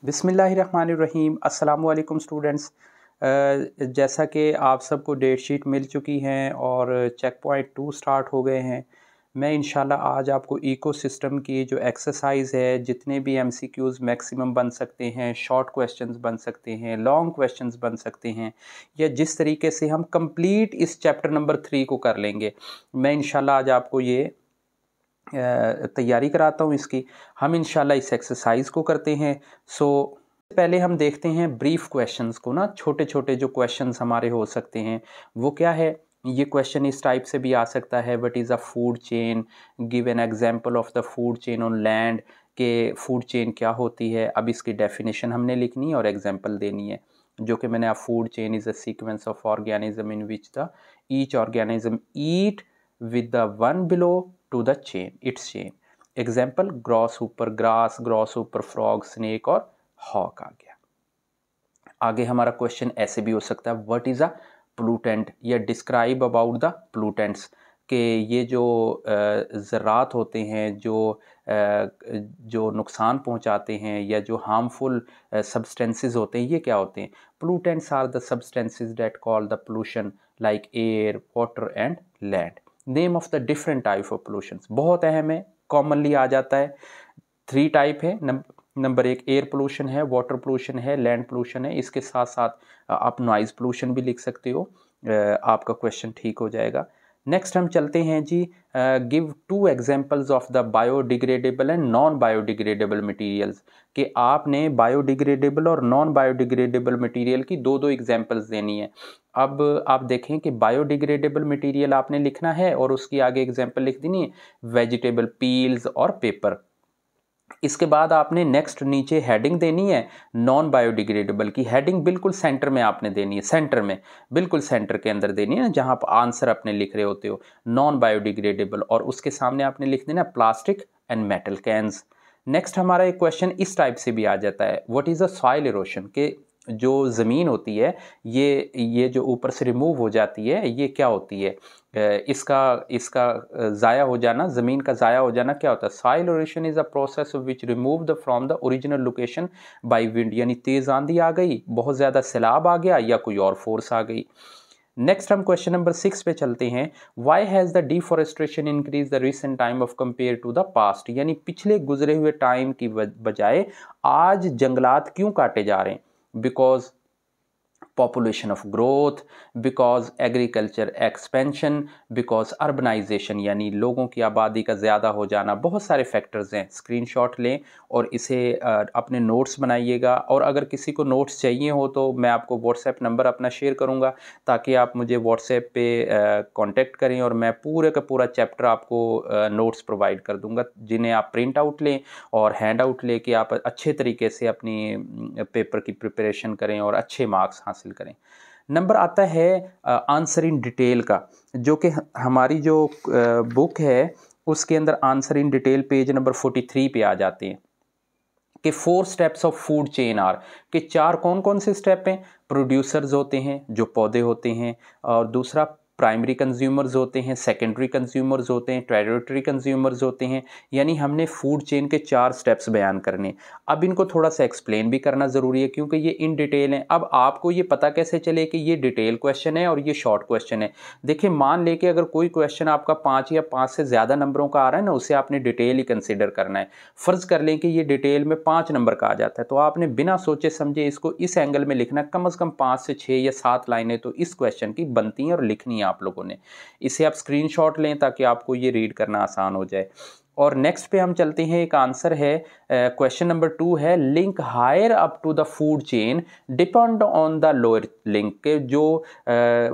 बिस्मिल्लाहिर्रहमानिर्रहीम। अस्सलाम वालेकुम स्टूडेंट्स। जैसा कि आप सबको डेट शीट मिल चुकी हैं और चेक पॉइंट 2 स्टार्ट हो गए हैं, मैं इंशाल्लाह आज आपको इकोसिस्टम की जो एक्सरसाइज है, जितने भी एमसीक्यूज़ मैक्सिमम बन सकते हैं, शॉर्ट क्वेश्चंस बन सकते हैं, लॉन्ग क्वेश्चंस बन सकते हैं, या जिस तरीके से हम कंप्लीट इस चैप्टर नंबर 3 को कर लेंगे, मैं इंशाल्लाह आज आपको ये तैयारी कराता हूँ इसकी। हम इंशाल्लाह इस एक्सरसाइज को करते हैं। पहले हम देखते हैं ब्रीफ क्वेश्चंस को ना, छोटे छोटे जो क्वेश्चंस हमारे हो सकते हैं वो क्या है। ये क्वेश्चन इस टाइप से भी आ सकता है, what is a food chain, give an example of the food chain on land, के फूड चेन क्या होती है। अब इसकी डेफिनेशन हमने लिखनी है और एग्जांपल देनी है, जो कि मैंने, अब food chain is a sequence of organism in which the each organism eat with the one below to the chain, its chain. Example, grasshopper grass, grasshopper frog, snake और hawk आ गया। आगे हमारा क्वेश्चन ऐसे भी हो सकता है, व्हाट इज़ अ पोल्यूटेंट, या डिस्क्राइब अबाउट द पोल्यूटेंट्स, कि ये जो ज़रात होते हैं जो नुकसान पहुंचाते हैं या जो हार्मफुल सब्सटेंसेस होते हैं, ये क्या होते हैं। Pollutants are the substances that call the pollution like air, water and land. Name of the different type of pollutions बहुत अहम है, कॉमनली आ जाता है। 3 टाइप है। नंबर 1 एयर पोल्यूशन है, वाटर पोल्यूशन है, लैंड पोल्यूशन है। इसके साथ साथ आप नॉइज़ पोल्यूशन भी लिख सकते हो, आपका क्वेश्चन ठीक हो जाएगा। नेक्स्ट हम चलते हैं जी, give 2 examples of the biodegradable and non biodegradable materials, कि आपने बायोडिग्रेडेबल और नॉन बायोडिग्रेडेबल मटेरियल की 2-2 एग्जांपल्स देनी है। अब आप देखें कि बायोडिग्रेडेबल मटेरियल आपने लिखना है और उसकी आगे एग्जांपल लिख देनी है, वेजिटेबल पील्स और पेपर। इसके बाद आपने नेक्स्ट नीचे हेडिंग देनी है, नॉन बायोडिग्रेडेबल की हेडिंग बिल्कुल सेंटर में आपने देनी है, सेंटर में, बिल्कुल सेंटर के अंदर देनी है ना, जहां आप आंसर अपने लिख रहे होते हो, नॉन बायोडिग्रेडेबल, और उसके सामने आपने लिख देना plastic and metal cans. Next हमारा एक क्वेश्चन इस टाइप से भी आ जाता है, what is a soil erosion, के जो ज़मीन होती है ये जो ऊपर से रिमूव हो जाती है, ये क्या होती है। इसका ज़ाया हो जाना, ज़मीन का ज़ाया हो जाना क्या होता है। Soil erosion is a process which remove the from the original location by wind, यानी तेज़ आंधी आ गई, बहुत ज़्यादा सैलाब आ गया या कोई और फोर्स आ गई। नेक्स्ट हम क्वेश्चन नंबर 6 पे चलते हैं, why has the deforestation increase the recent time of compare to the past, यानी पिछले गुजरे हुए टाइम की बजाय आज जंगलात क्यों काटे जा रहे हैं। Because population of growth, because agriculture expansion, because urbanization, यानी लोगों की आबादी का ज़्यादा हो जाना, बहुत सारे फैक्टर्स हैं। स्क्रीनशॉट लें और इसे अपने नोट्स बनाइएगा, और अगर किसी को नोट्स चाहिए हो तो मैं आपको व्हाट्सएप नंबर अपना शेयर करूंगा, ताकि आप मुझे व्हाट्सएप पे कांटेक्ट करें और मैं पूरे का पूरा चैप्टर आपको नोट्स प्रोवाइड कर दूंगा, जिन्हें आप प्रिंट आउट लें और हैंड आउट लेके आप अच्छे तरीके से अपनी पेपर की प्रिपरेशन करें और अच्छे मार्क्स हासिल करें। नंबर आता है आंसर इन डिटेल का, जो कि हमारी जो बुक है उसके अंदर answer in detail page number 43 पे आ जाते हैं, कि 4 steps of food chain are, कि 4 कौन कौन से स्टेप हैं। प्रोड्यूसर्स होते हैं, जो पौधे होते हैं, और दूसरा प्राइमरी कंज्यूमर्स होते हैं, सेकेंडरी कंज्यूमर्स होते हैं, टेरिटरी कंज्यूमर्स होते हैं, यानी हमने फूड चेन के 4 स्टेप्स बयान करने। अब इनको थोड़ा सा एक्सप्लेन भी करना ज़रूरी है, क्योंकि ये इन डिटेल हैं। अब आपको ये पता कैसे चले कि ये डिटेल क्वेश्चन है और ये शॉर्ट क्वेश्चन है। देखिए, मान लेके अगर कोई क्वेश्चन आपका 5 या 5 से ज़्यादा नंबरों का आ रहा है ना, उसे आपने डिटेल ही कंसिडर करना है। फ़र्ज़ कर लें कि ये डिटेल में 5 नंबर का आ जाता है, तो आपने बिना सोचे समझे इसको इस एंगल में लिखना, कम से कम 5 से 6 या 7 लाइनें तो इस क्वेश्चन की बनती हैं और लिखनी है आप लोगों ने। इसे आप स्क्रीनशॉट लें ताकि आपको ये रीड करना आसान हो जाए। और नेक्स्ट पे हम चलते हैं, एक आंसर है, क्वेश्चन नंबर 2 है, link higher up to the food chain depend on the lower link, के जो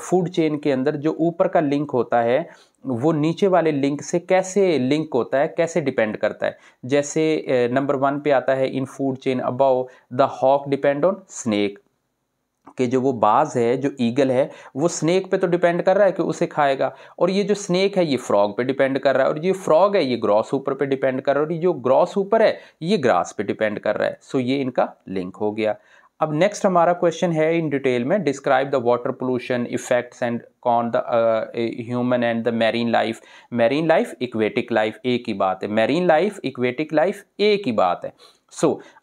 फूड चेन के अंदर जो ऊपर का लिंक होता है वो नीचे वाले लिंक से कैसे लिंक होता है, कैसे डिपेंड करता है। जैसे नंबर 1 पे आता है, in food chain above the hawk depend on snake, कि जो वो बाज है, जो ईगल है, वो स्नेक पे तो डिपेंड कर रहा है कि उसे खाएगा, और ये जो स्नेक है ये फ्रॉग पे डिपेंड कर रहा है, और ये फ्रॉग है ये ग्रॉस ऊपर पे डिपेंड कर रहा है, और ये जो ग्रॉस ऊपर है ये ग्रास पे डिपेंड कर रहा है। सो ये इनका लिंक हो गया। अब नेक्स्ट हमारा क्वेश्चन है इन डिटेल में, describe the water pollution effects and on the human and the marine life. Marine life, aquatic life एक ही बात है, मैरीन लाइफ, इक्वेटिक लाइफ एक ही बात है।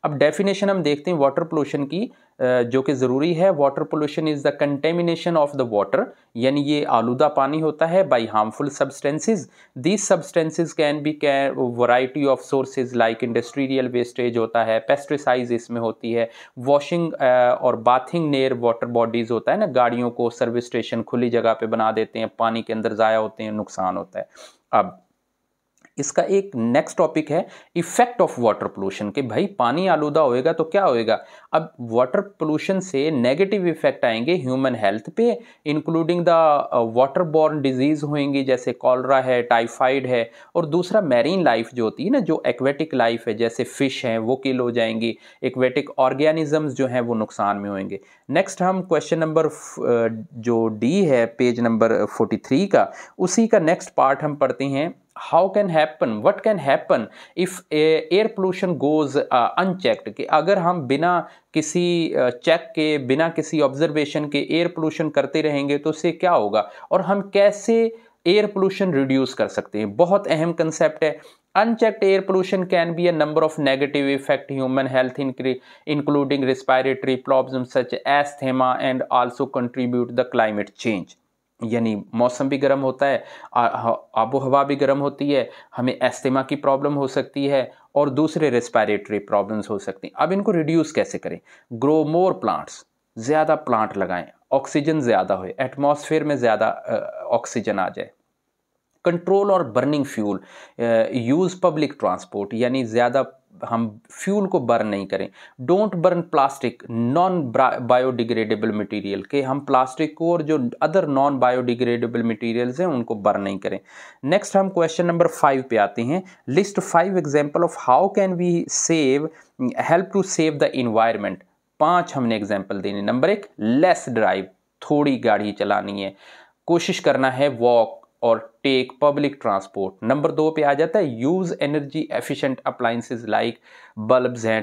अब डेफिनेशन हम देखते हैं वाटर पोल्यूशन की, जो कि ज़रूरी है। Water pollution is the contamination of the water, यानी ये आलूदा पानी होता है by harmful substances. These substances can be variety of sources like industrial wastage होता है, पेस्टिसाइड्स इसमें होती है, वॉशिंग और बाथिंग नियर वाटर बॉडीज़ होता है ना, गाड़ियों को सर्विस स्टेशन खुली जगह पे बना देते हैं, पानी के अंदर ज़ाया होते हैं, नुकसान होता है। अब इसका एक नेक्स्ट टॉपिक है इफेक्ट ऑफ वाटर पोल्यूशन, कि भाई पानी आलूदा होएगा तो क्या होएगा। अब वाटर पोल्यूशन से नेगेटिव इफेक्ट आएंगे ह्यूमन हेल्थ पे, including the water borne disease होंगी, जैसे कॉलरा है, टाइफाइड है, और दूसरा मैरीन लाइफ जो होती है ना, जो एक्वेटिक लाइफ है, जैसे फिश हैं वो किल हो जाएंगी, एक्वेटिक ऑर्गेनिजम्स जो हैं वो नुकसान में होंगे। नेक्स्ट हम क्वेश्चन नंबर जो डी है पेज नंबर 43 का, उसी का नेक्स्ट पार्ट हम पढ़ते हैं। How can happen, what can happen if air pollution goes unchecked, कि अगर हम बिना किसी चेक के, बिना किसी ऑब्जर्वेशन के एयर पोल्यूशन करते रहेंगे तो उससे क्या होगा, और हम कैसे एयर पोल्यूशन रिड्यूस कर सकते हैं। बहुत अहम कंसेप्ट है। Unchecked air pollution can be a number of negative effect human health, including respiratory problems such as asthma, and also contribute the climate change। यानी मौसम भी गर्म होता है, आबो हवा भी गर्म होती है, हमें एस्थमा की प्रॉब्लम हो सकती है और दूसरे रेस्पिरेटरी प्रॉब्लम्स हो सकती हैं। अब इनको रिड्यूस कैसे करें? ग्रो मोर प्लांट्स, ज़्यादा प्लांट लगाएं, ऑक्सीजन ज़्यादा हो, एटमॉस्फेयर में ज़्यादा ऑक्सीजन आ जाए। कंट्रोल और burning fuel, use public transport, यानी ज़्यादा हम फ्यूल को बर्न नहीं करें। Don't burn plastic, non biodegradable material, के हम प्लास्टिक को और जो अदर नॉन बायोडिग्रेडेबल मटेरियल्स हैं उनको बर्न नहीं करें। नेक्स्ट हम क्वेश्चन नंबर 5 पे आते हैं। List 5 example of how can we help to save the environment. 5 हमने एग्जांपल देने। नंबर 1, लेस ड्राइव, थोड़ी गाड़ी चलानी है, कोशिश करना है वॉक और टेक पब्लिक ट्रांसपोर्ट। नंबर 2 पे आ जाता है use energy efficient appliances like bulbs हैं,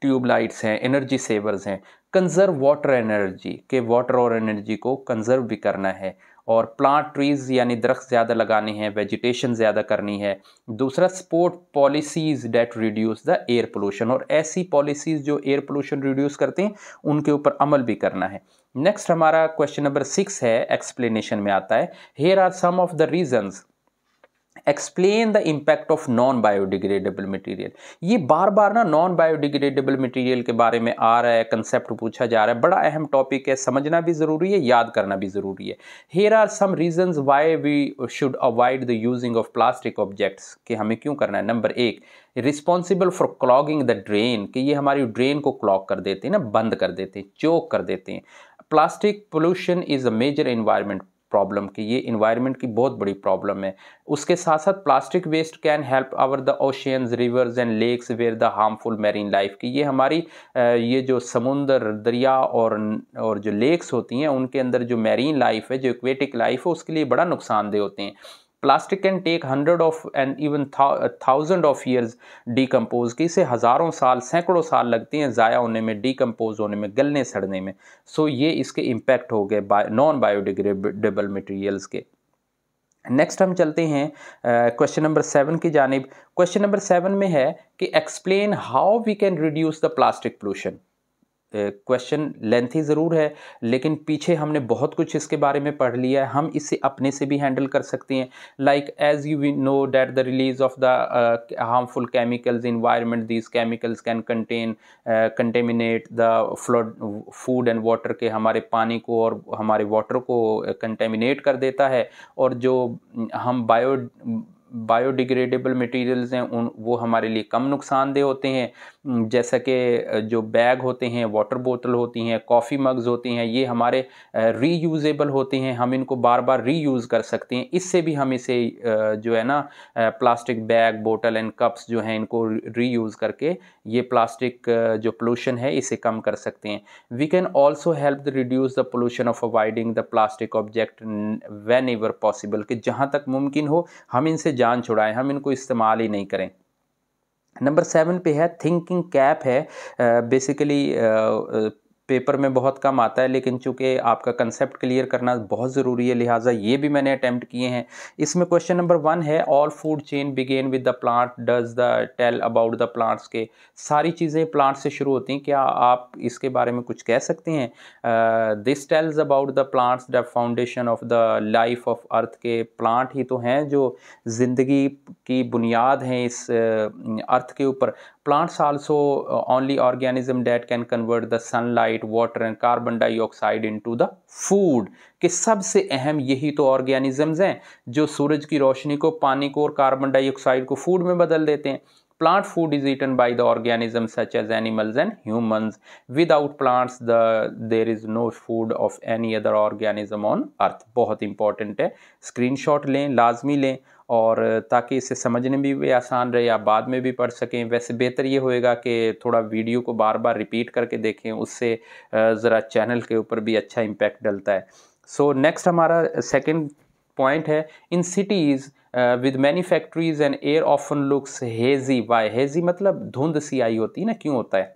ट्यूबलाइट्स हैं, एनर्जी सेवर्स हैं। कंजर्व वाटर एनर्जी, के वाटर और एनर्जी को कंजर्व भी करना है। और प्लांट ट्रीज, यानी दरख्त ज़्यादा लगाने हैं, वेजिटेशन ज़्यादा करनी है। दूसरा, support policies that reduce the air pollution, और ऐसी पॉलिसीज़ जो एयर पोल्यूशन रिड्यूस करते हैं उनके ऊपर अमल भी करना है। नेक्स्ट हमारा क्वेश्चन नंबर 6 है, एक्सप्लेनेशन में आता है। Here are some of the reasons, explain the impact of non biodegradable material. ये बार बार ना नॉन बायोडिग्रेडेबल मटेरियल के बारे में आ रहा है, कंसेप्ट पूछा जा रहा है। बड़ा अहम टॉपिक है, समझना भी ज़रूरी है, याद करना भी ज़रूरी है। Here are some reasons why we should avoid the using of plastic objects, कि हमें क्यों करना है। Number 1, responsible for clogging the drain, कि ये हमारी ड्रेन को क्लॉग कर देते हैं ना, बंद कर देते हैं, चोक कर देते हैं। Plastic pollution is a major environment problem, कि ये इन्वायरमेंट की बहुत बड़ी प्रॉब्लम है। उसके साथ साथ plastic waste can help our the oceans, rivers and lakes where the harmful marine life, की ये हमारी ये जो समुंदर, दरिया और जो लेक्स होती हैं उनके अंदर जो मैरीन लाइफ है, जो एक्वेटिक लाइफ है, उसके लिए बड़ा नुकसानदेह होते हैं। Plastic can take 100 of and even 1000 of years decompose, कि इसे हज़ारों साल, सैकड़ों साल लगती हैं ज़ाया होने में, डिकम्पोज होने में, गलने सड़ने में। सो ये इसके इम्पैक्ट हो गए नॉन बायोडिग्रेडेबल मटेरियल्स के। नेक्स्ट हम चलते हैं क्वेश्चन नंबर 7 की जानिब। क्वेश्चन नंबर 7 में है कि explain how we can reduce the plastic pollution. Question lengthy ज़रूर है, लेकिन पीछे हमने बहुत कुछ इसके बारे में पढ़ लिया है, हम इसे अपने से भी हैंडल कर सकते हैं। Like as you know that the release of the harmful chemicals environment, these chemicals can contaminate the flood food and water, के हमारे पानी को और हमारे वाटर को कंटेमिनेट कर देता है। और जो हम बायोडिग्रेडेबल मटेरियल्स हैं वो हमारे लिए कम नुकसानदेह होते हैं, जैसा कि जो बैग होते हैं, वाटर बोतल होती हैं, कॉफ़ी मग्स होती हैं, ये हमारे रीयूजेबल होते हैं, हम इनको बार बार रीयूज़ कर सकते हैं। इससे भी हम इसे जो है ना प्लास्टिक बैग, बोतल एंड कप्स जो हैं इनको रीयूज़ करके ये प्लास्टिक जो पोल्यूशन है इसे कम कर सकते हैं। We can also help the reduce the pollution of avoiding the plastic object whenever possible, कि जहाँ तक मुमकिन हो हम इनसे जान छुड़ाएं, हम इनको इस्तेमाल ही नहीं करें। नंबर 7 पे है थिंकिंग कैप है। बेसिकली पेपर में बहुत कम आता है, लेकिन चूंकि आपका कंसेप्ट क्लियर करना बहुत ज़रूरी है, लिहाजा ये भी मैंने अटैम्प्ट किए हैं। इसमें क्वेश्चन नंबर 1 है, all food chain begin with the plant, does the tell about the plants के सारी चीज़ें प्लांट से शुरू होती हैं, क्या आप इसके बारे में कुछ कह सकते हैं? This tells about the plants the foundation of the life of earth, के प्लांट ही तो हैं जो ज़िंदगी की बुनियाद हैं इस अर्थ के ऊपर। Plants also only organism that can convert the sunlight, water and carbon dioxide into the food, कि सबसे अहम यही तो ऑर्गेनिजम्स हैं जो सूरज की रोशनी को, पानी को और कार्बन डाइऑक्साइड को फूड में बदल देते हैं। Plant food is eaten by the organisms such as animals and humans. Without plants, there is no food of any other organism on earth. बहुत इंपॉर्टेंट है, स्क्रीनशॉट लें, लाजमी लें, और ताकि इसे समझने में भी आसान रहे, आप बाद में भी पढ़ सकें। वैसे बेहतर ये होएगा कि थोड़ा वीडियो को बार बार रिपीट करके देखें, उससे ज़रा चैनल के ऊपर भी अच्छा इम्पैक्ट डलता है। सो नेक्स्ट हमारा सेकंड पॉइंट है, in cities with many factories and air often looks hazy. Why hazy मतलब धुंध सी आई होती है ना, क्यों होता है?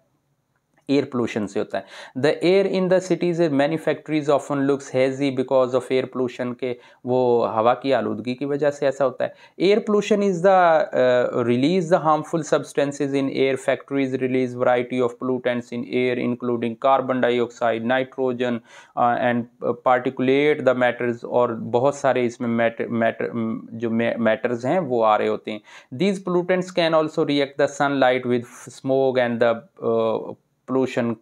एयर पोल्यूशन से होता है। The air in the cities many factories often looks hazy because of air pollution, के वो हवा की आलूदगी की वजह से ऐसा होता है। Air pollution is the release the harmful substances in air, factories release variety of pollutants in air including carbon dioxide, nitrogen and particulate the matters, और बहुत सारे इसमें जो मैटर्स हैं वो आ रहे होते हैं। These pollutants can also react the sunlight with smoke and the pollution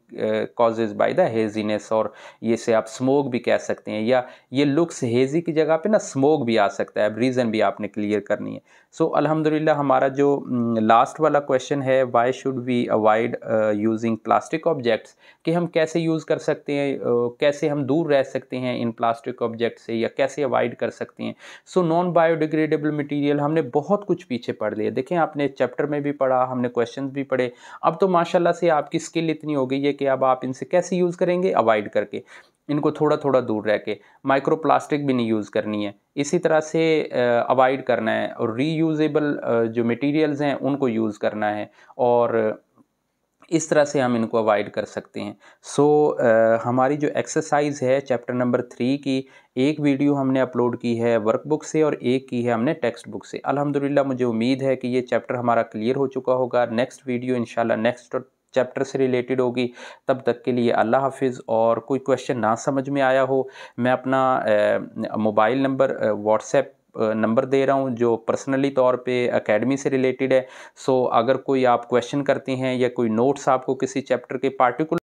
causes by the haziness, और ये से आप स्मोक भी कह सकते हैं, या ये लुक्स हेजी की जगह पे ना स्मोक भी आ सकता है। अब रीज़न भी आपने क्लियर करनी है। सो अल्हम्दुलिल्लाह हमारा जो लास्ट वाला क्वेश्चन है, why should we avoid using plastic objects, कि हम कैसे यूज़ कर सकते हैं, कैसे हम दूर रह सकते हैं इन प्लास्टिक ऑब्जेक्ट से, या कैसे अवॉइड कर सकते हैं। सो नॉन बायोडिग्रेडेबल मटेरियल, हमने बहुत कुछ पीछे पढ़ लिया। देखें, आपने चैप्टर में भी पढ़ा, हमने क्वेश्चन भी पढ़े। अब तो माशाल्लाह से आपकी स्किल इतनी हो गई है कि अब आप इनसे कैसे यूज़ करेंगे? अवॉइड करके, इनको थोड़ा थोड़ा दूर रह के। माइक्रो प्लास्टिक भी नहीं यूज़ करनी है, इसी तरह से अवॉइड करना है, और रीयूजेबल जो मटेरियल्स हैं उनको यूज़ करना है, और इस तरह से हम इनको अवॉइड कर सकते हैं। सो हमारी जो एक्सरसाइज है चैप्टर नंबर 3 की, एक वीडियो हमने अपलोड की है वर्कबुक से और एक की है हमने टेक्स्ट बुक से। अल्हम्दुलिल्लाह मुझे उम्मीद है कि ये चैप्टर हमारा क्लियर हो चुका होगा। नेक्स्ट वीडियो इंशाल्लाह नेक्स्ट चैप्टर से रिलेटेड होगी। तब तक के लिए अल्लाह हाफिज़। और कोई क्वेश्चन ना समझ में आया हो, मैं अपना मोबाइल नंबर व्हाट्सएप नंबर दे रहा हूँ जो पर्सनली तौर पे एकेडमी से रिलेटेड है। सो अगर कोई आप क्वेश्चन करते हैं या कोई नोट्स आपको किसी चैप्टर के पार्टिकुलर